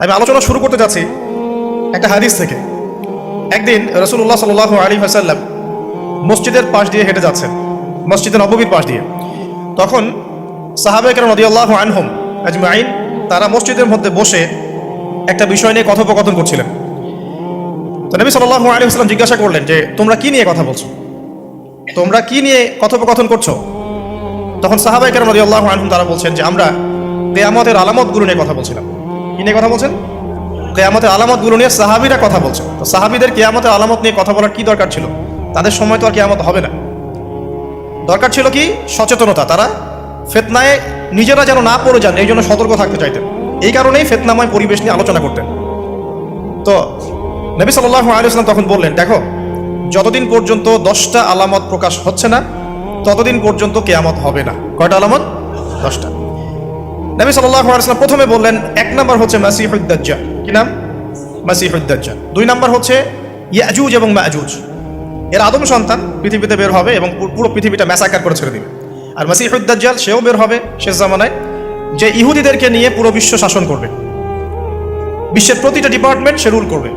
আমি আলোচনা শুরু করতে যাচ্ছি একটা হাদিস থেকে। একদিন রাসূলুল্লাহ সাল্লাল্লাহু আলাইহি ওয়াসাল্লাম মসজিদের পাশ দিয়ে হেঁটে যাচ্ছেন, মসজিদে নববীর পাশ দিয়ে। তখন সাহাবায়ে কেরাম রাদিয়াল্লাহু আনহুম আজমাইন তারা মসজিদের মধ্যে বসে একটা বিষয় নিয়ে কথোপকথন করছিলেন। তো নবী সাল্লাল্লাহু আলাইহি ওয়াসাল্লাম জিজ্ঞাসা করলেন যে তোমরা কি নিয়ে কথা বলছো, তোমরা কি নিয়ে কথোপকথন করছো? তখন সাহাবায়ে কেরাম রাদিয়াল্লাহু আনহুম তারা বলছেন যে আমরা কিয়ামতের আলামতগুলো নিয়ে কথা বলছিলাম। কি নিয়ে কথা বলছেন? কিয়ামতের আলামতগুলো নিয়ে সাহাবীরা কথা বলছেন। তো সাহাবীদের কিয়ামতের আলামত নিয়ে কথা বলার কি দরকার ছিল? তাদের সময় তো আর কিয়ামত হবে না। দরকার ছিল কি? সচেতনতা। তারা ফিতনায় নিজেরা যেন না পড়ে যান এই জন্য সতর্ক থাকতে চাইতেন। এই কারণেই ফিতনাময় পরিবেশ নিয়ে আলোচনা করতেন। তো নবী সাল্লাল্লাহু আলাইহি ওয়াসাল্লাম তখন বললেন, দেখো, যতদিন পর্যন্ত 10টা আলামত প্রকাশ হচ্ছে না ততদিন পর্যন্ত কিয়ামত হবে না। কয়টা আলামত? 10টা। নবী সাল্লাল্লাহু আলাইহি ওয়াসাল্লাম প্রথমে বললেন, এক নাম্বার হচ্ছে মাসিহুদ দাজ্জাল। কি নাম? মাসিহুদ দাজ্জাল। 2 নাম্বার হচ্ছে ইয়াজুজ এবং মাজুজ। এর আদম সন্তান পৃথিবীতে বের হবে এবং পুরো পৃথিবীটা ম্যাসাকার করে ছেড়ে দিবে। আর মাসিহুদ দাজ্জাল সেও বের হবে শেষ জামানায়, যে ইহুদিদেরকে নিয়ে পুরো বিশ্ব শাসন করবে, বিশ্বের প্রতিটা ডিপার্টমেন্ট সে রুল করবে।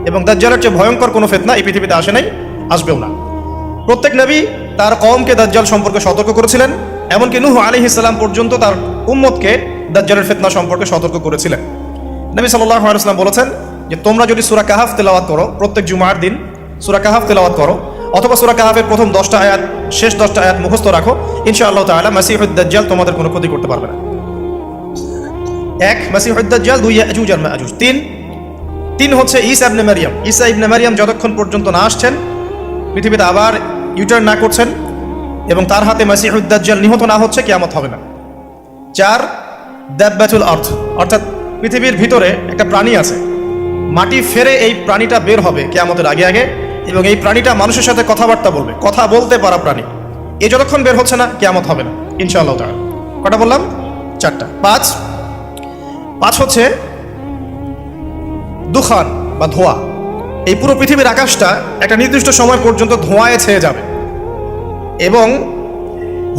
এবং দাজ্জালের চেয়ে ভয়ঙ্কর কোনো ফিতনা এই পৃথিবীতে আসে নাই, আসবেও না। প্রত্যেক নবী তার কওমকে দাজ্জাল সম্পর্কে সতর্ক করেছিলেন, এমনকি নূহ আলাইহিস সালাম পর্যন্ত তার উম্মতকে দাজ্জালের ফিতনা সম্পর্কে সতর্ক করেছিলেন। নবী সাল্লাল্লাহু আলাইহি ওয়াসাল্লাম বলেছেন যে তোমরা যদি সূরা কাহাফ তেলাওয়াত করো, প্রত্যেক জুমার দিন সূরা কাহাফ তেলাওয়াত করো, অথবা সূরা কাহাফের প্রথম 10টা আয়াত শেষ 10টা আয়াত মুখস্থ রাখো, ইনশাআল্লাহ তাআলা মাসিহুদ দাজ্জাল তোমাদের কোনো ক্ষতি করতে পারবে না। 1 মাসিহুদ দাজ্জাল, 2 ইয়াজুজ আর মাজুজ, 3 হচ্ছে ঈসা ইবনে মারইয়াম। ঈসা ইবনে মারইয়াম যতক্ষণ পর্যন্ত না আসছেন, পৃথিবীতে আবার ইউটার্ন না করছেন এবং তার হাতে মাসিহুদ দাজ্জাল নিহত না হচ্ছে, কিয়ামত হবে না। 4 দাব্বাতুল আরদ, অর্থাৎ পৃথিবীর ভিতরে একটা প্রাণী আছে, মাটি ফেরে এই প্রাণীটা বের হবে কিয়ামতের আগে আগে, এবং এই প্রাণীটা মানুষের সাথে কথাবার্তা বলবে, কথা বলতে পারা প্রাণী। এই যতক্ষণ বের হচ্ছে না কিয়ামত হবে না ইনশাআল্লাহ তাআলা। কটা বললাম? 4টা। 5 হচ্ছে দুখান বা ধোঁয়া। এই পুরো পৃথিবীর আকাশটা একটা নির্দিষ্ট সময় পর্যন্ত ধোঁয়ায় ছেয়ে যাবে, এবং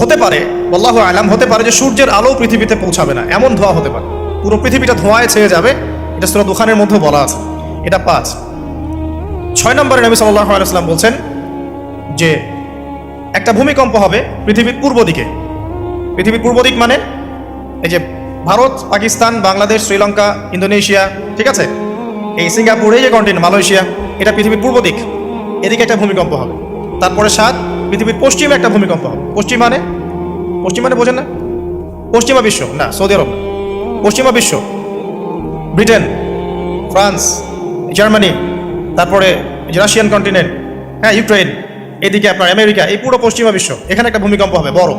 হতে পারে, আল্লাহু আলাম, হতে পারে যে সূর্যের আলো পৃথিবীতে পৌঁছাবে না, এমন ধোঁয়া হতে পারে। পুরো পৃথিবীটা ধোঁয়ায় ছেয়ে যাবে, এটা সূরা দুখানের মধ্যে বলা আছে। এটা 5। 6 নম্বরে নবী সাল্লাল্লাহু আলাইহি ওয়াসাল্লাম বলছেন যে একটা ভূমিকম্প হবে পৃথিবীর পূর্ব দিকে। পৃথিবীর পূর্ব দিক মানে এই যে ভারত, পাকিস্তান, বাংলাদেশ, শ্রীলঙ্কা, ইন্দোনেশিয়া, ঠিক আছে, এই সিঙ্গাপুর, এই যে কন্টিনেন্ট, মালয়েশিয়া, এটা পৃথিবীর পূর্ব দিক। এদিকে একটা ভূমিকম্প হবে। তারপরে 7 পৃথিবীর পশ্চিমে একটা ভূমিকম্প হবে। পশ্চিম মানে বোঝেন না? পশ্চিমা বিশ্ব না, সৌদি আরব, পশ্চিমা বিশ্ব, ব্রিটেন, ফ্রান্স, জার্মানি, তারপরে রাশিয়ান কন্টিনেন্ট, হ্যাঁ, ইউক্রেন, এদিকে আপনার আমেরিকা, এই পুরো পশ্চিমা বিশ্ব, এখানে একটা ভূমিকম্প হবে বড়।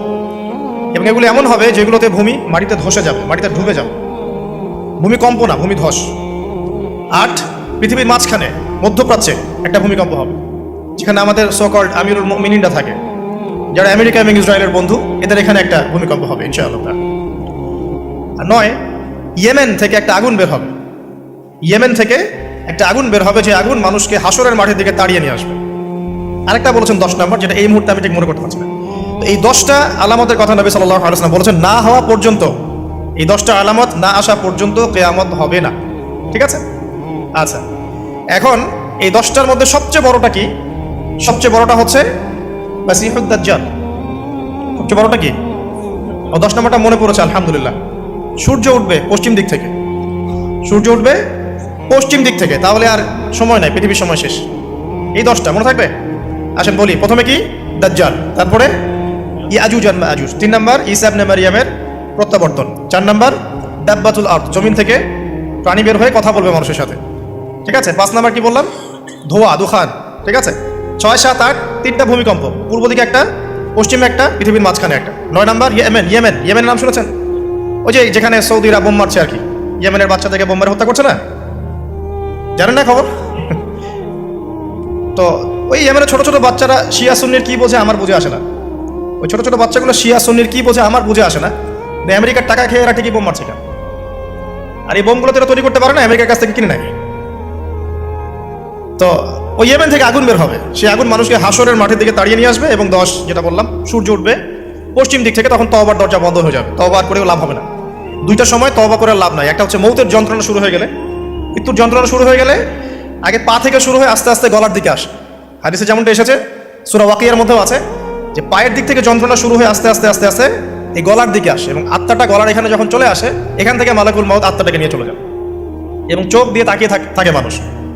এবং এগুলো এমন হবে যেগুলোতে ভূমি মাটিতে ধসে যাবে, মাটিতে ডুবে যাবে। ভূমিকম্প না, ভূমিধস। 8 পৃথিবীর মাঝখানে মধ্যপ্রাচ্যে একটা ভূমিকম্প হবে, যেখানে আমাদের সো-কল্ড আমিরুল মুমিনিনরা থাকে, যারা আমেরিকা এবং ইসরায়েলের বন্ধু, এদের এখানে একটা ভূমিকম্প হবে ইনশাআল্লাহ। আর 9 ইয়েমেন থেকে একটা আগুন বের হবে। ইয়েমেন থেকে একটা আগুন বের হবে, যে আগুন মানুষকে হাসরের মাঠের দিকে তাড়িয়ে নিয়ে আসবে। আরেকটা বলেছেন 10 নম্বর, যেটা এই মুহূর্তে আমি ঠিক মনে করতে পারছি না। তো এই 10টা আলামতের কথা নবী সাল্লাল্লাহু আলাইহি ওয়াসাল্লাম বলেছেন, না হওয়া পর্যন্ত, এই 10টা আলামত না আসা পর্যন্ত কিয়ামত হবে না। ঠিক আছে? আচ্ছা, এখন এই 10টার মধ্যে সবচেয়ে বড়টা কি? সবচেয়ে বড়টা হচ্ছে মাসিহুদ দাজ্জাল। সবচেয়ে বড়টা কি? ও 10 নম্বরটা মনে পড়েছে, আলহামদুলিল্লাহ। সূর্য উঠবে পশ্চিম দিক থেকে, সূর্য উঠবে পশ্চিম দিক থেকে, তাহলে আর সময় নাই, পৃথিবীর সময় শেষ। এই 10টা মনে থাকবে? আসেন বলি। প্রথমে কি? দাজ্জাল, তারপরে ইয়াজুজ আর মাজুজ, 3 নম্বর ঈসা ইবনে মারইয়ামের প্রত্যাবর্তন, 4 নম্বর দাব্বাতুল আরদ, জমিন থেকে প্রাণী বের হয়ে কথা বলবে মানুষের সাথে, ঠিক আছে। 5 নম্বর কি বললাম? ধোঁয়া, দুখান, ঠিক আছে। 6, 7, 8 3টা ভূমিকম্প, পূর্ব দিকে একটা, পশ্চিমে একটা, পৃথিবীর মাঝখানে একটা। 9 নম্বর ইয়েমেনের নাম শুনেছেন? ওই যে যেখানে সৌদিরা বোম মারছে আর কি, ইয়েমেনের বাচ্চা থেকে বোম মেরে হত্যা করছে না, জানেন না খবর? তো ওই ইয়েমেনের ছোট ছোট বাচ্চারা শিয়া সুন্নির কি বোঝে আমার বুঝে আসে না। ওই ছোট ছোট বাচ্চাগুলো শিয়া সুন্নির কি বোঝে আমার বুঝে আসে না। আমেরিকার টাকা খেয়ে এরা ঠিকই বোম মারছে কেন? আর এই বোমগুলো তো এরা তৈরি করতে পারে না, আমেরিকার কাছ থেকে কিনে নেয়। তো ওই ইয়েমেন থেকে আগুন বের হবে, সেই আগুন মানুষকে হাসরের মাঠের দিকে তাড়িয়ে নিয়ে আসবে, এবং 10 যেটা বললাম, সূর্য উঠবে পশ্চিম দিক থেকে, তখন তওবার দরজা বন্ধ হয়ে যাবে, তওবা করেও লাভ হবে না। 2টা সময় তওবা করে লাভ নাই। একটা হচ্ছে মৌতের যন্ত্রণা শুরু হয়ে গেলে, মৃত্যুর যন্ত্রণা শুরু হয়ে গেলে আগে পা থেকে শুরু হয়ে আস্তে আস্তে গলার দিকে আসে। হাদিসে যেমনটা এসেছে, সূরা ওয়াকিয়ার মধ্যেও আছে যে পায়ের দিক থেকে যন্ত্রণা শুরু হয়ে আস্তে আস্তে আস্তে আস্তে এই গলার দিকে আসে, এবং আত্মাটা গলার এখানে যখন চলে আসে, এখান থেকে মালাকুল মউত আত্মাটাকে নিয়ে চলে যায়। এবং চোখ দিয়ে তাকিয়ে থাকে মানুষ,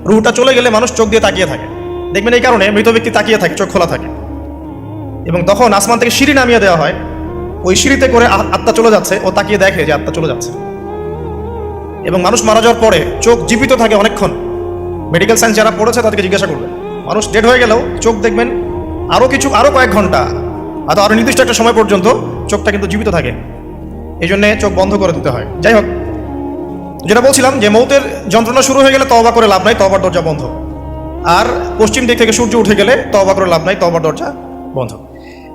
রুহটা চলে গেলে মানুষ চোখ দিয়ে তাকিয়ে থাকে। দেখবেন এই কারণে মৃত ব্যক্তি তাকিয়ে থাকে, চোখ খোলা থাকে। এবং তখন আসমান থেকে সিঁড়ি নামিয়ে দেওয়া হয়, ওই সিঁড়িতে করে আত্মা চলে যাচ্ছে, ও তাকিয়ে দেখে যে আত্মা চলে যাচ্ছে। এবং মানুষ মারা যাওয়ার পরে চোখ জীবিত থাকে অনেকক্ষণ। মেডিকেল সায়েন্স যারা পড়েছে তাদেরকে জিজ্ঞাসা করবে, মানুষ ডেড হয়ে গেলেও চোখ দেখবেন আরও কয়েক ঘন্টা, আরও নির্দিষ্ট একটা সময় পর্যন্ত চোখটা কিন্তু জীবিত থাকে। এই জন্যে চোখ বন্ধ করে দিতে হয়। যাই হোক, যেটা বলছিলাম যে মৌতের যন্ত্রণা শুরু হয়ে গেলে তওবা করে লাভ নাই, তওবার দরজা বন্ধ। আর পশ্চিম দিক থেকে সূর্য উঠে গেলে তওবা করে লাভ নাই, তওবার দরজা বন্ধ।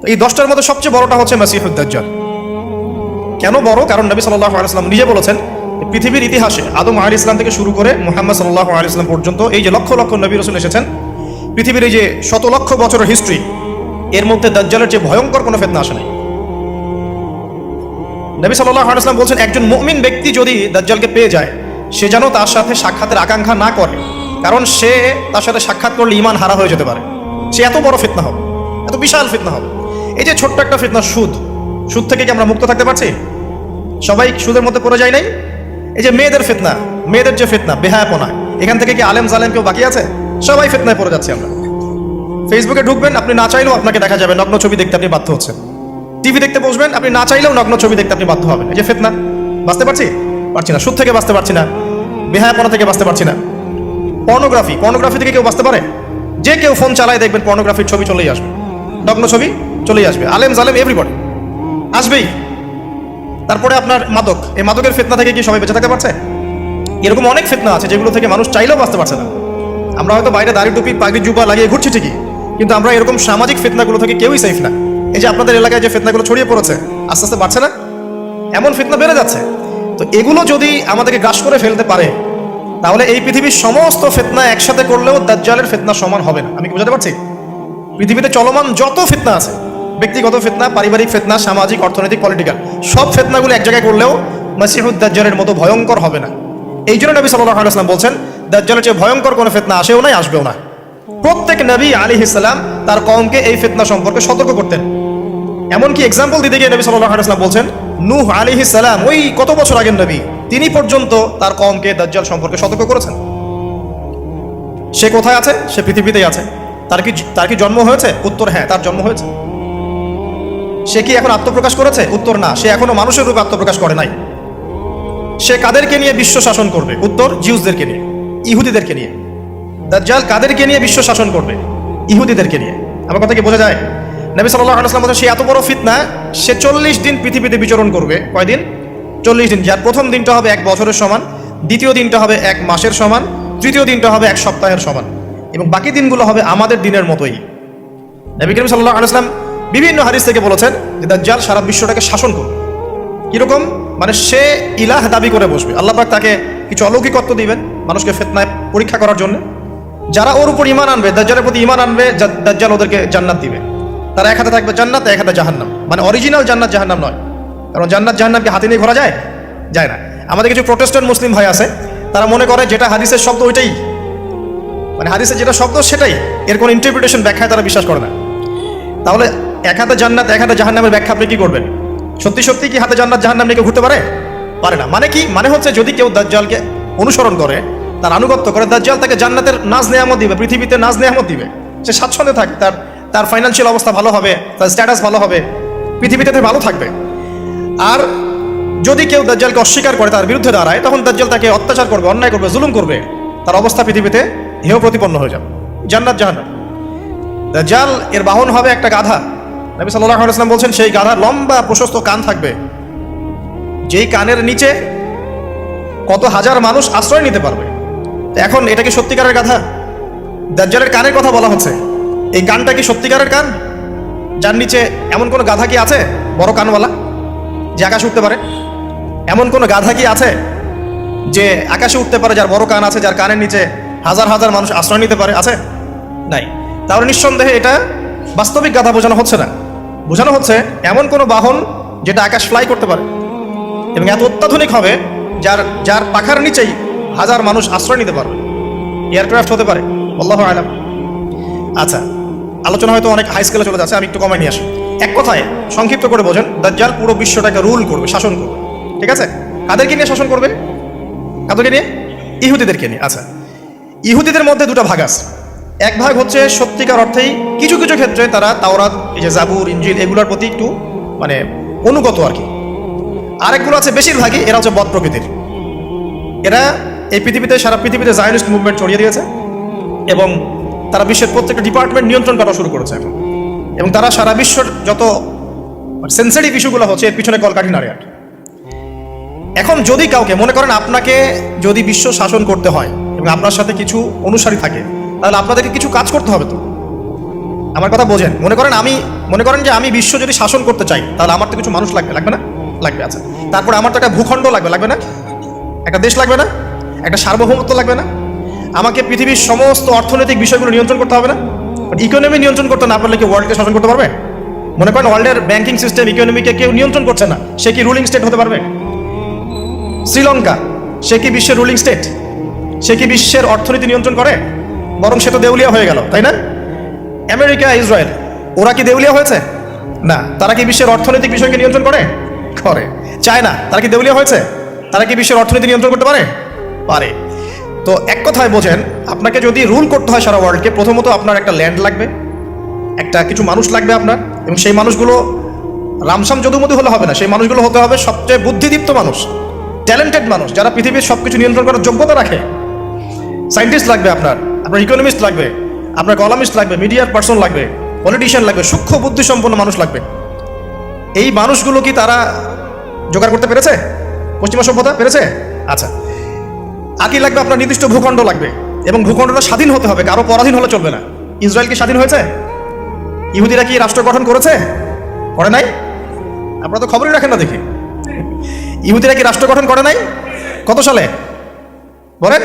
তো এই 10টার মধ্যে সবচেয়ে বড়টা হচ্ছে মাসিহুদ দাজ্জাল। কেন বড়? কারণ নবী সাল্লাল্লাহু আলাইহি ওয়াসাল্লাম নিজে বলেছেন, পৃথিবীর ইতিহাসে আদম আলাইহিস সালাম থেকে শুরু করে মুহাম্মদ সাল্লাল্লাহু আলাইহি ওয়াসাল্লাম পর্যন্ত এই যে লক্ষ লক্ষ নবী রাসূল এসেছেন, পৃথিবীর এই যে শত লক্ষ বছরের হিস্ট্রি, এর মধ্যে দাজ্জালের যে ভয়ঙ্কর কোনো ফিতনা আসে নাই। নবী সাল্লাল্লাহু আলাইহি ওয়াসাল্লাম বলছেন, একজন মুমিন ব্যক্তি যদি দাজ্জালকে পেয়ে যায়, সে যেন তার সাথে সাক্ষাতের আকাঙ্ক্ষা না করে, কারণ সে তার সাথে সাক্ষাৎ করলে ঈমান হারা হয়ে যেতে পারে। সে এত বড় ফিতনা হবে, এত বিশাল ফিতনা হবে। এই যে ছোট্ট একটা ফিতনা সুদ থেকে কি আমরা মুক্ত থাকতে পারছি? সবাই সুদের মধ্যে পড়ে যায় নাই? এই যে মেয়েদের ফিতনা, মেয়েদের যে ফিতনা, বেহায়াপনা, এখান থেকে কি আলেম জালেম কেউ বাকি আছে? সবাই ফিতনায় পড়ে যাচ্ছে আমরা। ফেসবুকে ঢুকবেন, আপনি না চাইলেও আপনাকে দেখা যাবে নগ্ন ছবি দেখতে আপনি বাধ্য হচ্ছেন। টিভি দেখতে বসবেন, আপনি না চাইলেও নগ্ন ছবি দেখতে আপনি বাধ্য হবেন। এই যে ফিতনা, বাঁচতে পারছি না। সুদ থেকে বাঁচতে পারছি না, বেহায়াপনা থেকে বাঁচতে পারছি না। পর্নোগ্রাফি থেকে কেউ বাঁচতে পারে? যে কেউ ফোন চালায় দেখবেন পর্নোগ্রাফির ছবি চলেই আসবে, নগ্ন ছবি চলেই আসবে। আলেম জালেম এভরিবডি আসবেই। তারপরে আপনার মাদক, এই মাদকের ফিতনা থেকে কি সবাই বেঁচে থাকতে পারছে? এরকম অনেক ফিতনা আছে যেগুলো থেকে মানুষ চাইলেও বাঁচতে পারছে না। আমরা হয়তো বাইরে দাড়ি টুপি পাগড়ি জুবা লাগিয়ে ঘুরছি ঠিকই, কিন্তু আমরা এরকম সামাজিক ফিতনাগুলো থেকে কেউই সেফ না। এই যে আপনাদের এলাকায় যে ফিতনাগুলো ছড়িয়ে পড়েছে, আস্তে আস্তে বাড়ছে না? এমন ফিতনা বেড়ে যাচ্ছে। তো এগুলো যদি আমাদেরকে গ্রাস করে ফেলতে পারে, তাহলে এই পৃথিবীর সমস্ত ফিতনা একসাথে করলেও দাজ্জালের ফিতনা সমান হবে না। আমি কি বুঝাতে পারছি? পৃথিবীতে চলমান যত ফিতনা আছে, ব্যক্তিগত ফিতনা, পারিবারিক ফিতনা, সামাজিক, অর্থনৈতিক, পলিটিক্যাল, সব ফিতনাগুলো এক জায়গায় করলেও মাসিহুদ দাজ্জালের মতো ভয়ঙ্কর হবে না। এই জন্য নবী সাল্লাল্লাহু আলাইহি ওয়াসাল্লাম বলছেন, দাজ্জালের চেয়ে ভয়ঙ্কর কোনো ফিতনা আসেও নাই, আসবেও না। প্রত্যেক নবী আলাইহিস সালাম তার কওমকে এই ফিতনা সম্পর্কে সতর্ক করতেন। এমনকি এক্সাম্পল দিতে গিয়ে নবী সাল্লাল্লাহু আলাইহি ওয়াসাল্লাম বলছেন, নূহ আলাইহিস সালাম, ওই কত বছর আগের নবী, তিনি পর্যন্ত তার কওমকে দাজ্জাল সম্পর্কে সতর্ক করেছেন। সে কোথায় আছে? সে পৃথিবীতেই আছে। তার কি জন্ম হয়েছে? উত্তর হ্যাঁ, তার জন্ম হয়েছে। সে কি এখন আত্মপ্রকাশ করেছে? উত্তর না, সে এখনো মানুষের রূপে আত্মপ্রকাশ করে নাই। সে কাদেরকে নিয়ে বিশ্ব শাসন করবে? উত্তর জিউসদেরকে নিয়ে, ইহুদিদেরকে নিয়ে। দাজ্জাল কাদেরকে নিয়ে বিশ্ব শাসন করবে? ইহুদিদেরকে নিয়ে। আমার কথা কি বোঝা যায়? নবী সাল্লাল্লাহু আলাইহি ওয়াসাল্লাম বলেন, সে এত বড় ফিতনা, সে 40 দিন পৃথিবীতে বিচরণ করবে। কয়দিন? 40 দিন। যার প্রথম দিনটা হবে 1 বছরের সমান, দ্বিতীয় দিনটা হবে 1 মাসের সমান, তৃতীয় দিনটা হবে 1 সপ্তাহের সমান, এবং বাকি দিনগুলো হবে আমাদের দিনের মতোই। নবী করিম সাল্লাল্লাহু আলাইহি ওয়াসাল্লাম বিভিন্ন হাদিস থেকে বলেছেন যে দাজ্জাল সারা বিশ্বটাকে শাসন করবে। কিরকম? মানে সে ইলাহ দাবি করে বসবে। আল্লাহ পাক তাকে কিছু অলৌকিকত্ব দিবেন মানুষকে ফিতনায় পরীক্ষা করার জন্য। যারা ওর উপর ঈমান আনবে, দাজ্জালের প্রতি ঈমান আনবে, দাজ্জাল ওদেরকে জান্নাত দিবে। তারা এক হাতে থাকবে জান্নাত, এক হাতে জাহান্নাম। মানে অরিজিনাল জান্নাত জাহান্নাম নয়, কারণ জান্নাত জাহান্নামকে হাতে নিয়ে ঘোরা যায়? যায় না। আমাদের কিছু প্রোটেস্ট্যান্ট মুসলিম ভাই আছে, তারা মনে করে যেটা হাদিসের শব্দ ওইটাই, মানে হাদিসের যেটা শব্দ সেটাই, এর কোনো ইন্টারপ্রিটেশন, ব্যাখ্যায় তারা বিশ্বাস করে না। তাহলে এক হাতে জান্নাত এক হাতে জাহান্নামের ব্যাখ্যা আপনি কি করবেন? সত্যি সত্যি কি হাতে জান্নাত জাহান্নাম নিয়ে ঘুরতে পারে না? মানে কি? মানে হচ্ছে যদি কেউ দাজ্জালকে অনুসরণ করে, তার আনুগত্য করে, দাজ্জাল তাকে জান্নাতের নাজ নেয়ামত দিবে, পৃথিবীতে নাজ নেয়ামত দিবে। সে স্বাচ্ছন্দ্যে থাকে, তার ফাইন্যান্সিয়াল অবস্থা ভালো হবে, তার স্ট্যাটাস ভালো হবে, পৃথিবীতে ভালো থাকবে। আর যদি কেউ দাজ্জালকে অস্বীকার করে, তার বিরুদ্ধে দাঁড়ায়, তখন দাজ্জাল তাকে অত্যাচার করবে, অন্যায় করবে, জুলুম করবে, তার অবস্থা পৃথিবীতে হেয় প্রতিপন্ন হয়ে যাবে। জান্নাত জাহান্নাম। দাজ্জাল এর বাহন হবে একটা গাধা। নবী সাল্লাল্লাহু আলাইহি ওয়াসাল্লাম বলছেন, সেই গাধার লম্বা প্রশস্ত কান থাকবে, যেই কানের নিচে কত হাজার মানুষ আশ্রয় নিতে পারবে। এখন এটা কি সত্যিকারের গাধা? দাজ্জালের কানের কথা বলা হচ্ছে, এই কানটা কি সত্যিকারের কান? যার নিচে এমন কোনো গাধা কি আছে বড় কানওয়ালা যে আকাশে উঠতে পারে? এমন কোনো গাধা কি আছে যে আকাশে উঠতে পারে, যার বড় কান আছে, যার কানের নিচে হাজার হাজার মানুষ আশ্রয় নিতে পারে? আছে? নাই। তাহলে নিঃসন্দেহে এটা বাস্তবিক গাধা বোঝানো হচ্ছে না, বোঝানো হচ্ছে এমন কোনো বাহন যেটা আকাশ ফ্লাই করতে পারে এবং এত অত্যাধুনিক হবে, যার পাখার নিচেই হাজার মানুষ আশ্রয় নিতে পারবে, এয়ারক্রাফট হতে পারে, আল্লাহু আলাম। আচ্ছা, আলোচনা হয়তো অনেক হাই স্কেলে চলে যাচ্ছে, আমি একটু কমায় নিয়ে আসি। এক কথায় সংক্ষিপ্ত করে বোঝেন, দাজ্জাল পুরো বিশ্বটাকে রুল করবে, শাসন করবে। ঠিক আছে? কাদেরকে নিয়ে শাসন করবে? কাদেরকে নিয়ে? ইহুদিদেরকে নিয়ে। আচ্ছা, ইহুদিদের মধ্যে দুটো ভাগ আছে। এক ভাগ হচ্ছে সত্যিকার অর্থেই কিছু কিছু ক্ষেত্রে তারা তাওরাত, এই যে জাবুর, ইনজিল এগুলোর প্রতি একটু মানে অনুগত আর কি। আরেকগুলো আছে বেশিরভাগই এরা হচ্ছে বদ প্রকৃতির। এরা এই পৃথিবীতে, সারা পৃথিবীতে জায়নিস্ট মুভমেন্ট ছড়িয়ে দিয়েছে এবং তারা বিশ্বের প্রত্যেকটা ডিপার্টমেন্ট নিয়ন্ত্রণ করা শুরু করেছে এখন। এবং তারা সারা বিশ্বর যত সেন্সিটিভ ইস্যুগুলো হচ্ছে এর পিছনে কলকাঠি নাড়ে। এখন যদি কাউকে মনে করেন আপনাকে যদি বিশ্ব শাসন করতে হয় এবং আপনার সাথে কিছু অনুসারী থাকে, তাহলে আপনাদেরকে কিছু কাজ করতে হবে তো। আমার কথা বোঝেন। মনে করেন যে আমি বিশ্ব যদি শাসন করতে চাই, তাহলে আমার তো কিছু মানুষ লাগবে, লাগবে না? লাগবে। আচ্ছা, তারপরে আমার তো একটা ভূখণ্ড লাগবে, লাগবে না? একটা দেশ লাগবে না? একটা সার্বভৌমত্ব লাগবে না? আমাকে পৃথিবীর সমস্ত অর্থনৈতিক বিষয়গুলো নিয়ন্ত্রণ করতে হবে না? ইকোনমি নিয়ন্ত্রণ করতে না পারলে কি ওয়ার্ল্ডকে শাসন করতে পারবে? মনে করেন ওয়ার্ল্ডের ব্যাংকিং সিস্টেম, ইকোনমিকে কেউ নিয়ন্ত্রণ করছে না, সে কি রুলিং স্টেট হতে পারবে? শ্রীলঙ্কা, সে কি বিশ্বের রুলিং স্টেট? সে কি বিশ্বের অর্থনীতি নিয়ন্ত্রণ করে? বরং সে তো দেউলিয়া হয়ে গেল, তাই না? আমেরিকা, ইসরায়েল, ওরা কি দেউলিয়া হয়েছে? না। তারা কি বিশ্বের অর্থনৈতিক বিষয়কে নিয়ন্ত্রণ করে? করে। চায়না, তারা কি দেউলিয়া হয়েছে? তারা কি বিশ্বের অর্থনীতি নিয়ন্ত্রণ করতে পারে? পারে। তো এক কথায় বোঝেন, আপনাকে যদি রুল করতে হয় সারা ওয়ার্ল্ডকে, প্রথমত আপনার একটা ল্যান্ড লাগবে, একটা কিছু মানুষ লাগবে আপনার, এবং সেই মানুষগুলো রামসাম যদুমধু হলে হবে না, সেই মানুষগুলো হতে হবে সবচেয়ে বুদ্ধিদীপ্ত মানুষ, ট্যালেন্টেড মানুষ, যারা পৃথিবীর সব কিছু নিয়ন্ত্রণ করার যোগ্যতা রাখে। সায়েন্টিস্ট লাগবে আপনার ইকোনমিস্ট লাগবে, আপনার কলামিস্ট লাগবে, মিডিয়ার পার্সন লাগবে, পলিটিশিয়ান লাগবে, সূক্ষ্ম বুদ্ধিসম্পন্ন মানুষ লাগবে। এই মানুষগুলো কি তারা জোগাড় করতে পেরেছে? পশ্চিমা সভ্যতা পেরেছে? আচ্ছা, আর কি লাগবে? আপনার নির্দিষ্ট ভূখণ্ড লাগবে, এবং ভূখণ্ডটা স্বাধীন হতে হবে, কারো পরাধীন হলে চলবে না। ইসরায়েল কি স্বাধীন হয়েছে? ইহুদিরা কি রাষ্ট্র গঠন করেছে? করে নাই? আপনারা তো খবরই রাখেন না দেখি। ইহুদিরা কি রাষ্ট্র গঠন করে নাই? কত সালে বলেন?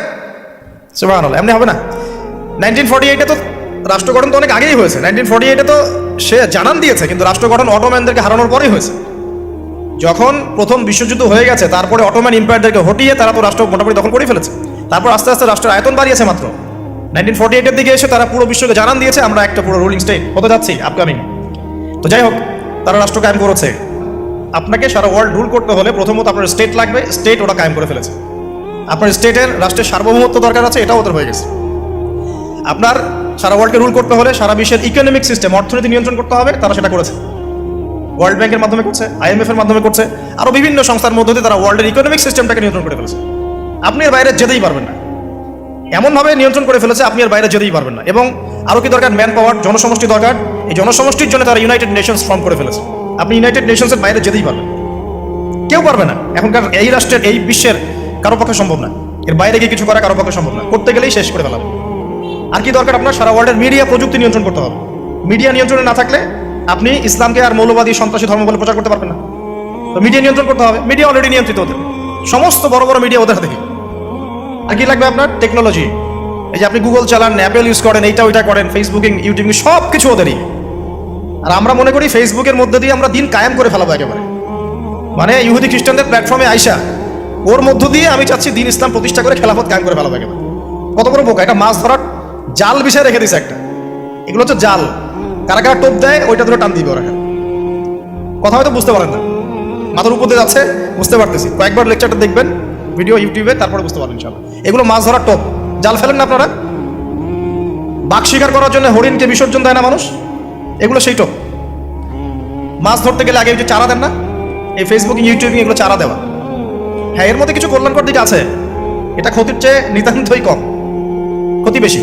সুবহানাল্লাহ, এমনি হবে না। 1948-এ তো রাষ্ট্র গঠন তো অনেক আগেই হয়েছে। 1948-এ তো সে জানান দিয়েছে, কিন্তু রাষ্ট্র গঠন অটোম্যানদেরকে হারানোর পরেই হয়েছে। যখন প্রথম বিশ্বযুদ্ধ হয়ে গেছে, তারপরে অটোম্যান এম্পায়ারদেরকে হটিয়ে তারা তো রাষ্ট্র মোটামুটি দখল করে ফেলেছে। তারপর আস্তে আস্তে রাষ্ট্রের আয়তন বাড়িয়েছে মাত্র। 1948-এর দিকে এসে তারা পুরো বিশ্বকে জানান দিয়েছে আমরা একটা পুরো রুলিং স্টেট হতে যাচ্ছি আপকামিং। তো যাই হোক, তারা রাষ্ট্র কায়েম করেছে। আপনাকে সারা ওয়ার্ল্ড রুল করতে হলে প্রথমত আপনার স্টেট লাগবে, স্টেট ওরা কায়েম করে ফেলেছে। আপনার স্টেটের রাষ্ট্রের সার্বভৌমত্ব দরকার আছে, এটাও ওদের হয়ে গেছে। আপনার সারা ওয়ার্ল্ডকে রুল করতে হলে সারা বিশ্বের ইকোনমিক সিস্টেম, অর্থনীতি নিয়ন্ত্রণ করতে হবে, তারা সেটা করেছে। ওয়ার্ল্ড ব্যাংকের মাধ্যমে করছে, IMF এর মাধ্যমে করছে, আরও বিভিন্ন সংস্থার মধ্যে দিয়ে তারা ওয়ার্ল্ডের ইকোনমিক সিস্টেমটাকে নিয়ন্ত্রণ করে ফেলেছে। আপনি এর বাইরে যেতেই পারবেন না, এমনভাবে নিয়ন্ত্রণ করে ফেলেছে আপনি এর বাইরে যেতেই পারবেন না। এবং আরও কি দরকার? ম্যান পাওয়ার, জনসমষ্টি দরকার। এই জনসমষ্টির জন্য তারা ইউনাইটেড নেশনস ফর্ম করে ফেলেছে। আপনি ইউনাইটেড নেশনসের বাইরে যেতেই পারবেন, কেউ পারবে না। এখনকার এই রাষ্ট্রের, এই বিশ্বের কারো পক্ষে সম্ভব না। এর বাইরে গিয়ে কিছু করা কারো পক্ষে সম্ভব না, করতে গেলেই শেষ করে ফেলাবে। আর কি দরকার? আপনার সারা ওয়ার্ল্ডের মিডিয়া, প্রযুক্তি নিয়ন্ত্রণ করতে হবে। মিডিয়া নিয়ন্ত্রণে না থাকলে আপনি ইসলামকে আর মৌলবাদী, সন্ত্রাসী ধর্ম বলে প্রচার করতে পারবেন না। তো মিডিয়া নিয়ন্ত্রণ করতে হবে। মিডিয়া অলরেডি নিয়ন্ত্রিত ওদের, সমস্ত বড় বড় মিডিয়া ওদের হাতে। আর কি লাগবে আপনার? টেকনোলজি। এই যে আপনি গুগল চালান, অ্যাপেল ইউজ করেন, এইটা ওইটা করেন, ফেসবুকিং, ইউটিউবিং, সব কিছু ওদেরই। আর আমরা মনে করি ফেসবুকের মধ্যে দিয়ে আমরা দিন কায়েম করে ফেলাবো একেবারে। মানে ইহুদি খ্রিস্টানদের প্ল্যাটফর্মে আইসা ওর মধ্য দিয়ে আমি চাচ্ছি দিন ইসলাম প্রতিষ্ঠা করে খেলাফত কায়েম করে ফেলাবো একেবারে। কত বড় বোকা! এটা মাছ ধরার জাল বিষয় রেখে দিছে একটা। এগুলো হচ্ছে জাল, কারা কারা টোপ দেয় ওইটা ধরে টান দিবে ওরা। কথা হয়তো বুঝতে পারেন না, মাথার উপর দিয়ে যাচ্ছে, বুঝতে পারতেছি। কয়েকবার লেকচারটা দেখবেন ভিডিও ইউটিউবে, তারপরে বুঝতে পারবেন ইনশাআল্লাহ। এগুলো মাছ ধরার টোপ, জাল ফেলেন না আপনারা। বাঘ শিকার করার জন্য হরিণকে বিসর্জন দেয় না মানুষ, এগুলো সেই টোপ। মাছ ধরতে গেলে আগে যে চারা দেন না, এই ফেসবুকিং, ইউটিউবিং, এগুলো চারা দেওয়া। হ্যাঁ, এর মধ্যে কিছু কল্যাণকর দিক আছে, এটা ক্ষতির চেয়ে নিতান্তই কম, ক্ষতি বেশি।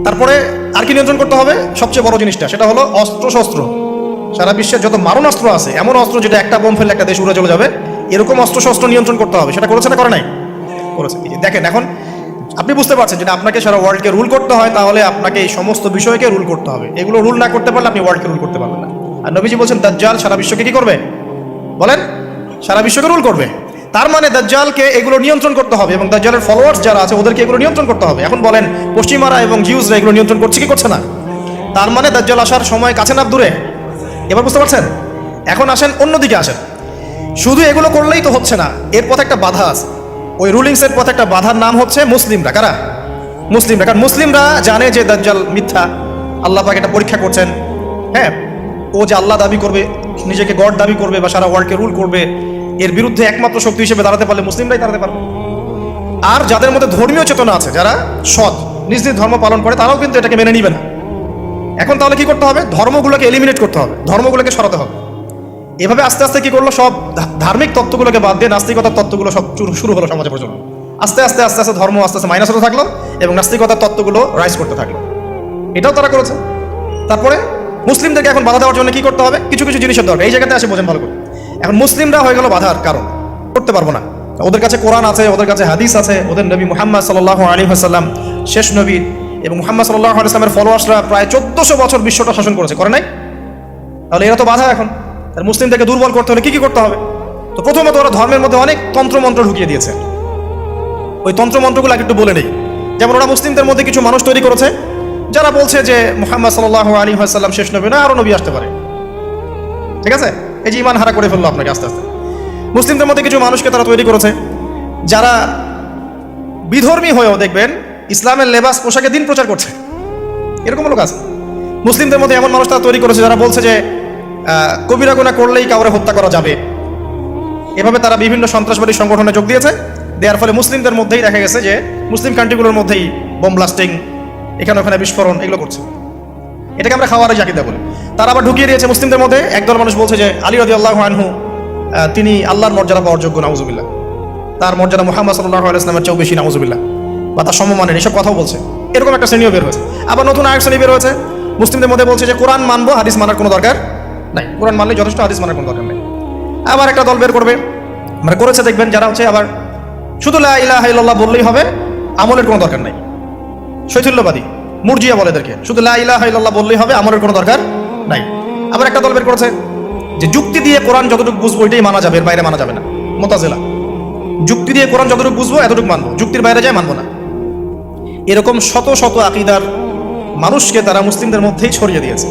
তারপরে আর কি নিয়ন্ত্রণ করতে হবে? সবচেয়ে বড় জিনিসটা, সেটা হলো অস্ত্র শস্ত্র। সারা বিশ্বের যত মারণাস্ত্র আছে, এমন অস্ত্র যেটা একটা বোম ফেললে একটা দেশ উড়ে চলে যাবে, এরকম অস্ত্র শস্ত্র নিয়ন্ত্রণ করতে হবে। সেটা করেছে না করে নাই? করেছে। দেখেন, এখন আপনি বুঝতে পারছেন যে আপনাকে সারা ওয়ার্ল্ডকে রুল করতে হয়, তাহলে আপনাকে এই সমস্ত বিষয়কে রুল করতে হবে। এগুলো রুল না করতে পারলে আপনি ওয়ার্ল্ডকে রুল করতে পারবেন না। আর নবীজি বলছেন দাজ্জাল সারা বিশ্বকে কি করবে? বলেন, সারা বিশ্বকে রুল করবে। তার মানে দাজ্জালকে এগুলো নিয়ন্ত্রণ করতে হবে, এবং দাজ্জালের ফলোয়ার্স যারা আছে ওদেরকে এগুলো নিয়ন্ত্রণ করতে হবে। এখন বলেন, পশ্চিমারা এবং জিউসরা এগুলো নিয়ন্ত্রণ করছে কি করছে না? তার মানে দাজ্জাল আসার সময় কাছে না দূরে? এবার বুঝতে পারছেন? এখন আসেন অন্যদিকে আসেন। শুধু এগুলো করলেই তো হচ্ছে না, এর পথে একটা বাধা আছে। ওই রুলিংসের পথে একটা বাধার নাম হচ্ছে মুসলিমরা। কারা? মুসলিমরা। কারণ মুসলিমরা জানে যে দাজ্জাল মিথ্যা, আল্লাহ পাক এটা পরীক্ষা করছেন। হ্যাঁ, ও যে আল্লাহ দাবি করবে, নিজেকে গড দাবি করবে বা সারা ওয়ার্ল্ডকে রুল করবে, এর বিরুদ্ধে একমাত্র শক্তি হিসেবে দাঁড়াতে পারলে মুসলিমরাই দাঁড়াতে পারবে। আর যাদের মধ্যে ধর্মীয় চেতনা আছে, যারা সৎ, নিজ নিজ ধর্ম পালন করে, তারাও কিন্তু এটাকে মেনে নিবে না। এখন তাহলে কি করতে হবে? ধর্মগুলোকে এলিমিনেট করতে হবে, ধর্মগুলোকে সরাতে হবে। এভাবে আস্তে আস্তে কি করলো, সব ধার্মিক তত্ত্বগুলোকে বাদ দিয়ে নাস্তিকতার তত্ত্বগুলো সব শুরু হলো সমাজে প্রচলন। আস্তে আস্তে আস্তে আস্তে ধর্ম আস্তে আস্তে মাইনাস হতে থাকলো এবং নাস্তিকতার তত্ত্বগুলো রাইজ করতে থাকলো। এটাও তারা করেছে। তারপরে মুসলিমদেরকে এখন বাধা দেওয়ার জন্য কি করতে হবে? কিছু কিছু জিনিসের দরকার। এই জায়গাতে আসে বোঝেন ভালো করে। এখন মুসলিমরা হয়ে গেল বাধার কারণ, করতে পারবো না। ওদের কাছে কোরআন আছে, ওদের কাছে হাদিস আছে, ওদের নবী মুহাম্মদ সাল্লাল্লাহু আলাইহি ওয়াসাল্লাম শেষ নবী, এবং মুহাম্মদ সাল্লাল্লাহু আলাইহি ওয়াসাল্লামের ফলোয়ার্সরা প্রায় 1400 বছর বিশ্বটা শাসন করেছে, করে নাই? তাহলে এরা তো বাধা। এখন তার মুসলিমদেরকে দুর্বল করতে হলে কি কি করতে হবে? তো প্রথমত ওরা ধর্মের মধ্যে অনেক তন্ত্রমন্ত্র ঢুকিয়ে দিয়েছে। ওই তন্ত্রমন্ত্রগুলো একটু বলে নেই। যেমন ওরা মুসলিমদের মধ্যে কিছু মানুষ তৈরি করেছে যারা বলছে যে মুহাম্মদ সাল্লাল্লাহু আলাইহি ওয়াসাল্লাম শেষ নবী না, আরো নবী আসতে পারে। ঠিক আছে, এই যে ঈমান হারা করে ফেললো আপনাকে আস্তে আস্তে। মুসলিমদের মধ্যে কিছু মানুষকে তারা তৈরি করেছে যারা বিধর্মী হয়েও দেখবেন ইসলামের লেবাস পোশাকে দিন প্রচার করছে, এরকম লোক আছে। মুসলিমদের মধ্যে এমন মানুষ তারা তৈরি করেছে যারা বলছে যে কবিরা গুনাহ করলেই কাউরে হত্যা করা যাবে। এভাবে তারা বিভিন্ন সন্ত্রাসবাদী সংগঠনে যোগ দিয়েছে। দেওয়ার ফলে মুসলিমদের মধ্যেই দেখা গেছে যে মুসলিম কান্ট্রিগুলোর মধ্যেই বোম ব্লাস্টিং, এখানে ওখানে বিস্ফোরণ, এগুলো করছে। এটাকে আমরা খাওয়ারে জাকিদা বলি। তারা আবার ঢুকিয়ে দিয়েছে মুসলিমদের মধ্যে একদল মানুষ বলছে যে আলী রাদিয়াল্লাহু আনহু তিনি আল্লাহর মর্যাদা পাওয়ার যোগ্য, নাউজুবিল্লাহ। তার মর্যাদা মুহাম্মদ সাল্লাল্লাহু আলাইহি ওয়াসাল্লামের চেয়েও বেশি, নাউজুবিল্লাহ। বা তার সমমানের, এসব কথাও বলছে। এরকম একটা শ্রেণীও বের হয়েছে। আবার নতুন আরেক শ্রেণী বের হয়েছে মুসলিমদের মধ্যে, বলছে যে কোরআন মানবো, হাদিস মানার কোনো দরকার নাই, কোরআন মানলে যথেষ্ট, হাদিস মানার কোনো দরকার নেই। আবার একটা দল বের করবে, মানে করেছে দেখবেন, যারা হচ্ছে আবার শুধু লা ইলাহা ইল্লাল্লাহ বললেই হবে, আমলের কোনো দরকার নাই। শৈথিল্যবাদী, মুরজিয়া বলে এদেরকে, শুধু লা ইলাহা ইল্লাল্লাহ বললেই হবে, আমলের কোনো দরকার নাই। আবার একটা দল বের করেছে যে যুক্তি দিয়ে কোরআন যতটুকু বুঝবো এটাই মানা যাবে, এর বাইরে মানা যাবে না। মুতাজিলা, যুক্তি দিয়ে কোরআন যতটুকু বুঝবো এতটুকু মানবো, যুক্তির বাইরে যায় মানবো না। এরকম শত শত আকীদার মানুষকে তারা মুসলিমদের মধ্যেই ছড়িয়ে দিয়েছে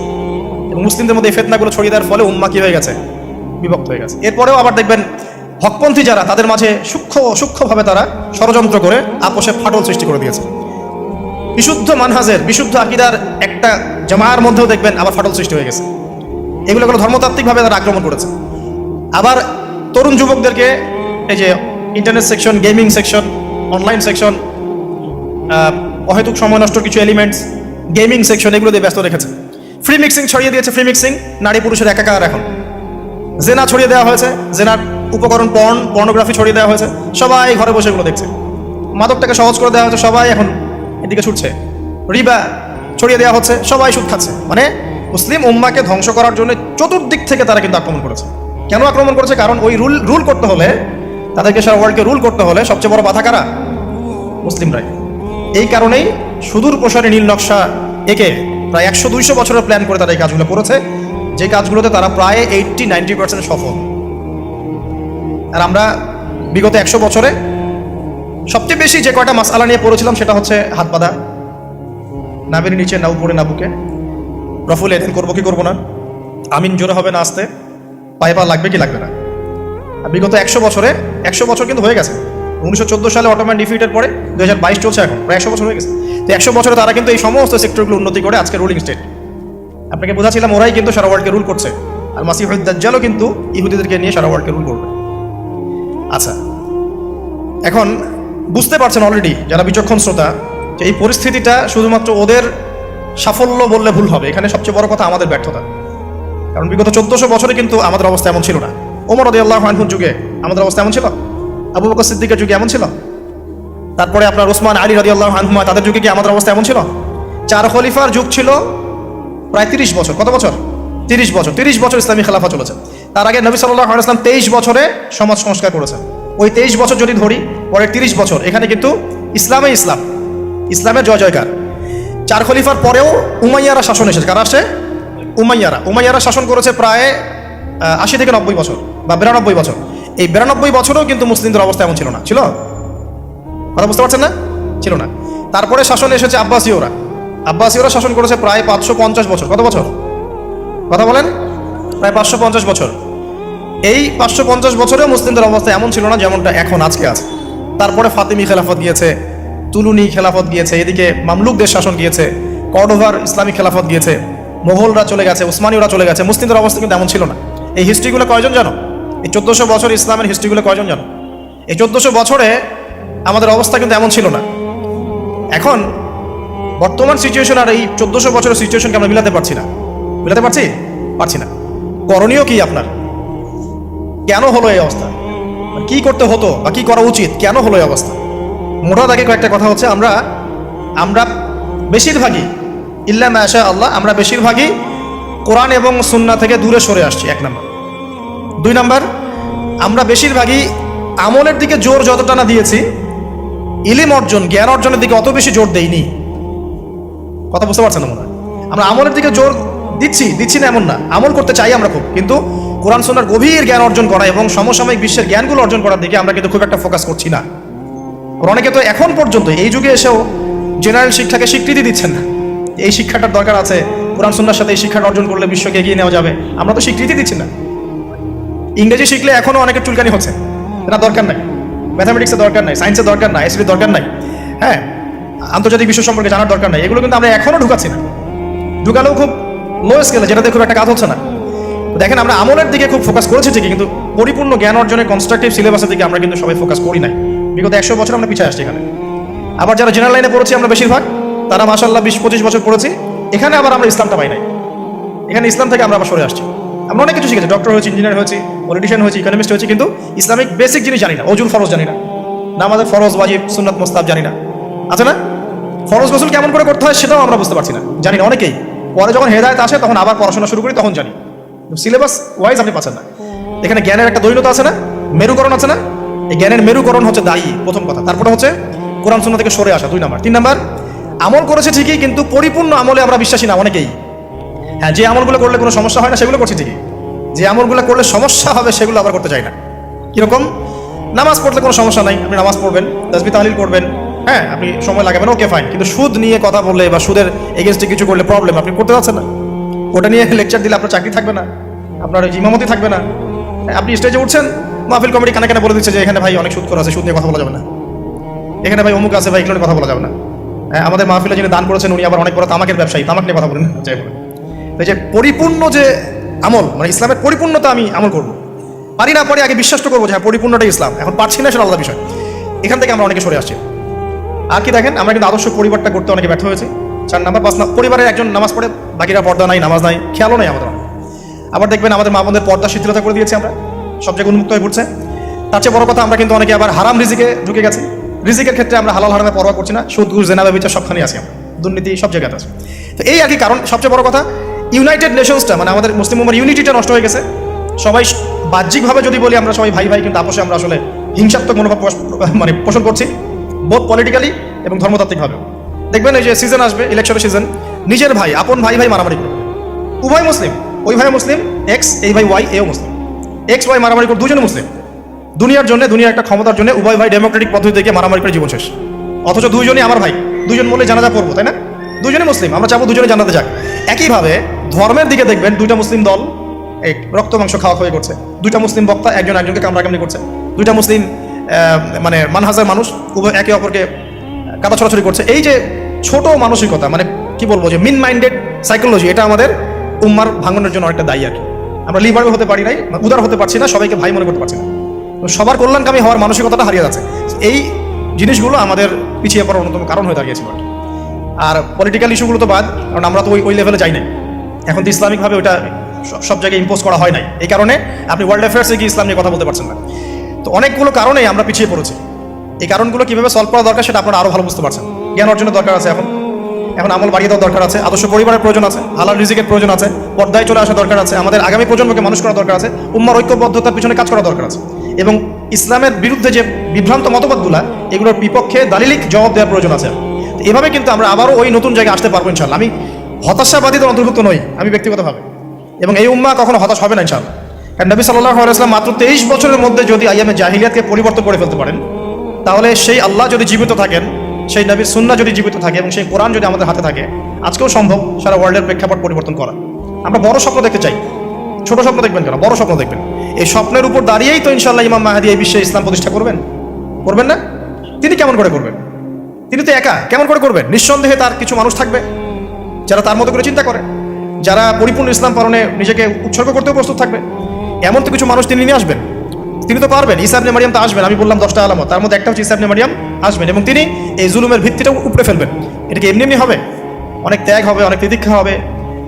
এবং মুসলিমদের মধ্যে এই ফিতনাগুলো ছড়িয়ে দেওয়ার ফলে উম্মাহ কি হয়ে গেছে? বিভক্ত হয়ে গেছে। এরপরেও আবার দেখবেন হকপন্থী যারা, তাদের মাঝে সূক্ষ্মভাবে তারা ষড়যন্ত্র করে আপোষে ফাটল সৃষ্টি করে দিয়েছে। বিশুদ্ধ মানহাজের, বিশুদ্ধ আকীদার একটা জামায়ার মধ্যেও দেখবেন আবার ফাটল সৃষ্টি হয়ে গেছে। এগুলো ধর্মতাত্ত্বিকভাবে তারা আক্রমণ করেছে। আবার তরুণ যুবকদেরকে এই যে internet section, gaming section, online section, অহেতুক সময় নষ্ট কিছু এলিমেন্টস, গেমিং সেকশন, এগুলো দিয়ে ব্যস্ত রেখেছে। ফ্রি মিক্সিং ছড়িয়ে দিয়েছে। ফ্রি মিক্সিং, নারী পুরুষের একাকার। এখন জেনা ছড়িয়ে দেওয়া হয়েছে, জেনার উপকরণ, পর্নোগ্রাফি ছড়িয়ে দেওয়া হয়েছে। সবাই ঘরে বসে এগুলো দেখছে। মাদকটাকে সহজ করে দেওয়া হয়েছে, সবাই এখন এদিকে ছুটছে। রিবা ছড়িয়ে দেওয়া হচ্ছে, সবাই সুদ খাচ্ছে। মানে মুসলিম উম্মাকে ধ্বংস করার জন্য চতুর্দিক থেকে তারা কিন্তু আক্রমণ করেছে। কেন আক্রমণ করেছে? কারণ ওই রুল করতে হলে, তাদেরকে সারা ওয়ার্ল্ডকে রুল করতে হলে সবচেয়ে বড় বাধা কারা? মুসলিমরাই। এই কারণেই সুদূর প্রসারী নীল নকশা একে প্রায় 100-200 বছরের প্ল্যান করে তারা এই কাজগুলো করেছে, যে কাজগুলোতে তারা প্রায় 80-90% সফল। আর আমরা বিগত 100 বছরে সবচেয়ে বেশি যে কয়টা মাসআলা নিয়ে পড়েছিলাম সেটা হচ্ছে হাত বাঁধা, নাভির নিচে, না উপরে না বুকে, রফুল এদিন করবো কি করবো না, আমিন জোরে হবে না আসতে, পায়ে পা লাগবে কি লাগবে না। আর বিগত 100 বছরে 100 বছর কিন্তু হয়ে গেছে। 1914 সালে অটোম্যান ডিফিটের পরে 2022 চলছে, এখন প্রায় 100 বছর হয়ে গেছে। তো 100 বছরে তারা কিন্তু এই সমস্ত সেক্টরগুলো উন্নতি করে আজকে রুলিং স্টেট। আপনাকে বোঝাচ্ছিলাম ওরাই কিন্তু সারা ওয়ার্ল্ডকে রুল করছে। আর মাসিহুদ দাজ্জালও কিন্তু ইহুদিদেরকে নিয়ে সারা ওয়ার্ল্ডকে রুল করবে। আচ্ছা, এখন বুঝতে পারছেন অলরেডি যারা বিচক্ষণ শ্রোতা, যে এই পরিস্থিতিটা শুধুমাত্র ওদের সাফল্য বললে ভুল হবে। এখানে সবচেয়ে বড় কথা আমাদের ব্যর্থতা। কারণ বিগত 1400 বছরে কিন্তু আমাদের অবস্থা এমন ছিল না। ওমর রাদিয়াল্লাহু আনহুর যুগে আমাদের অবস্থা এমন ছিল, আবু বকর সিদ্দিকের যুগে এমন ছিল, তারপরে আপনার ওসমান আলী রাদিয়াল্লাহু আনহুমা তাদের যুগে কি আমাদের অবস্থা এমন ছিল? 4 খলিফার যুগ ছিল প্রায় 30 বছর। কত বছর? 30 বছর। 30 বছর ইসলামী খেলাফা চলেছে। তার আগে নবী সাল্লাল্লাহু আলাইহি ওয়াসাল্লাম 23 বছরে সমাজ সংস্কার করেছেন। ওই 23 বছর যদি ধরি, পরে 30 বছর এখানে কিন্তু ইসলামের জয় জয়কার। 4 খলিফার পরেও উমাইয়ারা শাসন এসেছে। কারা আসে? উমাইয়ারা শাসন করেছে প্রায় 80 থেকে 90 বছর বা 92 বছর। এই 92 বছরেও কিন্তু মুসলিমদের অবস্থা এমন ছিল না। ছিল? কথা বুঝতে পারছেন না? ছিল না। তারপরে শাসন এসেছে আব্বাসীয়রা শাসন করেছে প্রায় 550 বছর। কত বছর? কথা বলেন। প্রায় 550 বছর। এই 550 বছরেও মুসলিমদের অবস্থা এমন ছিল না যেমনটা এখন আজকে আছে। তারপরে ফাতিমি খেলাফত গিয়েছে, তুলুনি খেলাফত গিয়েছে, এদিকে মামলুকদের শাসন গিয়েছে, কর্ডোভার ইসলামিক খেলাফত গিয়েছে, মোগলরা চলে গেছে, উসমানীয়রা চলে গেছে। মুসলিমদের অবস্থা কিন্তু এমন ছিল না। এই হিস্ট্রিগুলো কয়জন জানো? এই 1400 বছর ইসলামের হিস্ট্রিগুলো কয়জন জানো? এই 1400 বছরে আমাদের অবস্থা কিন্তু এমন ছিল না। এখন বর্তমান সিচুয়েশন আর এই 1400 বছরের সিচুয়েশনকে আমরা মিলাতে পারছি না। মিলাতে পারছি না। করণীয় কি আপনার? কেন হলো এই অবস্থা? কি করতে হতো বা কি করা উচিত? কেন হলো এই অবস্থা? মোটা দাগে কয়েকটা কথা হচ্ছে, আমরা বেশিরভাগই ইল্লা মাশা আল্লাহ, আমরা বেশিরভাগই কোরআন এবং সুন্নাহ থেকে দূরে সরে আসছি, 1 নম্বর। 2 নম্বর, আমরা বেশিরভাগই আমলের দিকে জোর যতটা না দিয়েছি, ইলম অর্জন, জ্ঞান অর্জনের দিকে অত বেশি জোর দেইনি। কথা বুঝতে পারছেন না মনে হয়? আমরা আমলের দিকে জোর দিচ্ছি না এমন না, আমল করতে চাই আমরা খুব, কিন্তু কোরআন সুন্নাহর গভীর জ্ঞান অর্জন করা এবং সমসাময়িক বিশ্বের জ্ঞানগুলো অর্জন করার দিকে আমরা কিন্তু খুব একটা ফোকাস করছি না। অনেকে তো এখন পর্যন্ত এই যুগে এসেও জেনারেল শিক্ষাকে স্বীকৃতি দিচ্ছেন না। এই শিক্ষাটার দরকার আছে, কোরআন সুন্নাহর সাথে এই শিক্ষাটা অর্জন করলে বিশ্বকে এগিয়ে নেওয়া যাবে, আমরা তো স্বীকৃতি দিচ্ছি না। ইংরেজি শিখলে এখনও অনেকের চুলকানি হচ্ছে, এটা দরকার নাই। ম্যাথামেটিক্সের দরকার নাই, সায়েন্সের দরকার নাই, এসির দরকার নাই, হ্যাঁ, আন্তর্জাতিক বিশ্ব সম্পর্কে জানার দরকার নাই। এগুলো কিন্তু আমরা এখনও ঢুকাচ্ছি না। ঢুকালেও খুব লো স্কেলে, যেটাতে খুব একটা কাজ হচ্ছে না। দেখেন, আমরা আমলের দিকে খুব ফোকাস করেছি ঠিকই, কিন্তু পরিপূর্ণ জ্ঞান অর্জনের কনস্ট্রাকটিভ সিলেবাসের দিকে আমরা কিন্তু সবাই ফোকাস করি নাই। বিগত 100 বছর আমরা পিছিয়ে আসছি এখানে। আবার যারা জেনারেল লাইনে পড়েছি আমরা বেশিরভাগ, তারা মাশাআল্লাহ 20-25 বছর পড়েছি, এখানে আবার আমরা ইসলামটা পাই নাই। এখানে ইসলাম থেকে আমরা আবার সরে আসছি। আমরা অনেক কিছু শিখেছি, ডক্টর হয়েছি, ইঞ্জিনিয়ার হয়েছি, পলিটিশিয়ান হয়েছি, ইকোনমিস্ট হয়েছি, কিন্তু ইসলামিক বেসিক জিনিস জানি না। ওজুর ফরজ জানি না, নামাজের ফরজ, ওয়াজিব, সুন্নাত, মুস্তাহাব জানি না। আছে না? ফরজ গোসল কেমন করে করতে হয় সেটাও আমরা বুঝতে পারছি না, জানি না অনেকেই। পরে যখন হেদায়েত আসে তখন আবার পড়াশোনা শুরু করি, তখন জানি। সিলেবাস ওয়াইজ আপনি পাচ্ছেন না। এখানে জ্ঞানের একটা দ্বৈততা আছে না, মেরুকরণ আছে না? এই জ্ঞানের মেরুকরণ হচ্ছে দায়ী, প্রথম কথা। তারপরে হচ্ছে কোরআন সুন্নাহ থেকে সরে আসা, 2 নম্বর। 3 নম্বর, আমল করেছে ঠিকই, কিন্তু পরিপূর্ণ আমলে আমরা বিশ্বাসী না অনেকেই। হ্যাঁ, যে আমলগুলো করলে কোনো সমস্যা হয় না সেগুলো করছি ঠিকই, যে আমলগুলো করলে সমস্যা হবে সেগুলো আবার করতে চাই না। কিরকম? নামাজ পড়লে কোনো সমস্যা নাই, আপনি নামাজ পড়বেন, তাসবিহ তাহলিল করবেন, হ্যাঁ, আপনি সময় লাগাবেন, ওকে ফাইন। কিন্তু সুদ নিয়ে কথা বললে বা সুদের এগেনস্টে কিছু করলে প্রবলেম, আপনি করতে পারছেন না। ওটা নিয়ে লেকচার দিলে আপনার চাকরি থাকবে না, আপনার ইমামতি থাকবে না। আপনি স্টেজে উঠছেন, মাহফিল কমিটি কানে কানে বলে দিচ্ছে যে এখানে ভাই অনেক সুদ করা আছে, সুদ নিয়ে কথা বলা যাবে না, এখানে ভাই অমুক আছে, ভাই এগুলো নিয়ে কথা বলা যাবে না। আমাদের মাহফিলে যিনি দান করেছেন উনি আবার অনেক বড় তামাকের ব্যবসায়ী, তামাক নিয়ে কথা বলেন, যাই বলেন। এই যে পরিপূর্ণ যে আমল, মানে ইসলামের পরিপূর্ণতা আমি আমল করবো, পারি না পারি আগে বিশ্বাস তো করবো যে হ্যাঁ পরিপূর্ণটাই ইসলাম, এখন পারছি না সেটা আলাদা বিষয়। এখান থেকে আমরা অনেকে সরে আসছি। আর কি দেখেন, আমরা কিন্তু আদর্শ পরিবারটা করতে অনেকে ব্যর্থ হয়েছি। 4 নম্বর, 5 নম্বর, পরিবারের একজন নামাজ পড়ে, বাকিরা পর্দা নাই, নামাজ নাই, খেয়ালও নাই আমাদের। আবার দেখবেন আমাদের মা বোনদের পর্দা শিথিলতা করে দিয়েছি আমরা, সব জায়গায় উন্মুক্ত হয়ে পড়ছে। তার চেয়ে বড় কথা, আমরা কিন্তু অনেকে আবার হারাম রিজিকে ঢুকে গেছি। রিজিকের ক্ষেত্রে আমরা হালাল হারামে পরোয়া করছি না, সুদ ঘুষ জেনা ব্যভিচার সবখানে আছি আমরা, দুর্নীতি সব জায়গাতে আছে। তো এই আর কি কারণ। সবচেয়ে বড় কথা, ইউনাইটেড নেশনসটা, মানে আমাদের মুসলিম উম্মার ইউনিটিটা নষ্ট হয়ে গেছে। সবাই বাহ্যিকভাবে যদি বলি আমরা সবাই ভাই ভাই, কিন্তু আপোষে আমরা আসলে হিংসাত্মক মনোভাব মানে পোষণ করছি, বোথ পলিটিক্যালি এবং ধর্মতাত্ত্বিকভাবে। দেখবেন এই যে সিজন আসবে, ইলেকশনের সিজন, নিজের ভাই, আপন ভাই ভাই মারামারি করবে। উভয় মুসলিম, ওই ভাই মুসলিম, এক্স, এই ভাই ওয়াই, এও মুসলিম, এক্স ওয়াই মারামারি করে, দুজনে মুসলিম। দুনিয়ার জন্য, দুনিয়ার একটা ক্ষমতার জন্য উভয় ভাই ডেমোক্রেটিক পদ্ধতি থেকে মারামারি করে জীবন শেষ। অথচ দুইজনই আমার ভাই, দুজন বলে জানাজা পড়বো, তাই না? দুজনে মুসলিম, আমরা চাবো দুজনে জানাতে যাক। একইভাবে ধর্মের দিকে দেখবেন, 2টা মুসলিম দল এক রক্ত মাংস খাওয়া খাওয়াই করছে, 2টা মুসলিম বক্তা একজন একজনকে কামড়াকামড়ি করছে, 2টা মুসলিম মানে মানহাজের মানুষ উভয় একে অপরকে কাদা ছড়াছড়ি করছে। এই যে ছোট মানসিকতা, মানে কি বলবো, যে মিন মাইন্ডেড সাইকোলজি, এটা আমাদের উম্মার ভাঙনের জন্য অনেকটা দায়ী আর কি। আমরা লিবারেল হতে পারি নাই, উদার হতে পারছি না, সবাইকে ভাই মনে করতে পারছি না, সবার কল্যাণকামী হওয়ার মানসিকতাটা হারিয়ে যাচ্ছে। এই জিনিসগুলো আমাদের পিছিয়ে পড়ার অন্যতম কারণ হয়ে দাঁড়িয়েছিল। আর পলিটিক্যাল ইস্যুগুলো তো বাদ, কারণ আমরা তো ওই লেভেলে যাই নাই। এখন তো ইসলামিকভাবে ওটা সব জায়গায় ইম্পোজ করা হয় নাই, এই কারণে আপনি ওয়ার্ল্ড অ্যাফেয়ার্সে গিয়ে ইসলাম নিয়ে কথা বলতে পারছেন না। তো অনেকগুলো কারণেই আমরা পিছিয়ে পড়েছি। এই কারণগুলো কীভাবে সলভ করা দরকার সেটা আপনারা আরও ভালো বুঝতে পারছেন। জ্ঞান অর্জনের দরকার আছে, এখন আমল বাড়িয়ে দেওয়ার দরকার আছে, আদর্শ পরিবারের প্রয়োজন আছে, হালাল রিজিকের প্রয়োজন আছে, পর্দায় চলে আসা দরকার আছে, আমাদের আগামী প্রজন্মকে মানুষ করা দরকার আছে, উম্মার ঐক্যবদ্ধতার পিছনে কাজ করা দরকার আছে, এবং ইসলামের বিরুদ্ধে যে বিভ্রান্ত মতবাদগুলো, এগুলোর বিপক্ষে দালিলিক জবাব দেওয়ার প্রয়োজন আছে। এভাবে কিন্তু আমরা আবারও ওই নতুন জায়গায় আসতে পারবো ইনশাআল্লাহ। আমি হতাশাবাদীদের অন্তর্ভুক্ত নই, আমি ব্যক্তিগতভাবে, এবং এই উম্মাহ কখনো হতাশ হবে না ইনশাআল্লাহ। কারণ নবী সাল্লাল্লাহু আলাইহি ওয়াসাল্লাম মাত্র 23 বছরের মধ্যে যদি আইয়ামে জাহিলিয়াতকে পরিবর্তন করে ফেলতে পারেন, তাহলে সেই আল্লাহ যদি জীবিত থাকেন, সেই নবীর সুন্নাহ যদি জীবিত থাকে, এবং সেই কোরআন যদি আমাদের হাতে থাকে, আজকেও সম্ভব সারা ওয়ার্ল্ডের প্রেক্ষাপট পরিবর্তন করা। আমরা বড় স্বপ্ন দেখতে চাই, ছোট স্বপ্ন দেখবেন কেন, বড় স্বপ্ন দেখবেন। এই স্বপ্নের উপর দাঁড়িয়েই তো ইনশাআল্লাহ ইমাম মাহদী এই বিশ্বে ইসলাম প্রতিষ্ঠা করবেন না? তিনি কেমন করে করবেন? তিনি তো একা, কেমন করে করবেন? নিঃসন্দেহে তার কিছু মানুষ থাকবে যারা তার মতো করে চিন্তা করে, যারা পরিপূর্ণ ইসলাম পালনে নিজেকে উৎসর্গ করতেও প্রস্তুত থাকবে। এমন তো কিছু মানুষ তিনি নিয়ে আসবেন, তিনি তো পারবেন। ঈসা ইবনে মারিয়াম তো আসবেন, আমি বললাম 10টা আলামত, তার মধ্যে একটা হচ্ছে ঈসা ইবনে মারিয়াম আসবেন এবং তিনি এই জুলুমের ভিত্তিটা উপড়ে ফেলবেন। এটা কি এমনি এমনি হবে? অনেক ত্যাগ হবে, অনেক তিতিক্ষা হবে,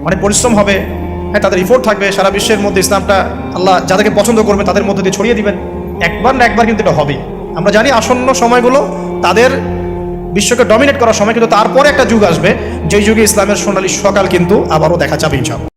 অনেক পরিশ্রম হবে, হ্যাঁ, তাদের ইফোর্ট থাকবে। সারা বিশ্বের মধ্যে ইসলামটা আল্লাহ যাদেরকে পছন্দ করবে তাদের মধ্যে দিয়ে ছড়িয়ে দিবেন। একবার না একবার কিন্তু এটা হবে। আমরা জানি আসন্ন সময়গুলো তাদের বিশ্বকে ডমিনেট করার সময়, কিন্তু তারপরে একটা যুগ আসবে যেই যুগে ইসলামের সোনালী সকাল কিন্তু আবারও দেখা যাবে ইনশাআল্লাহ।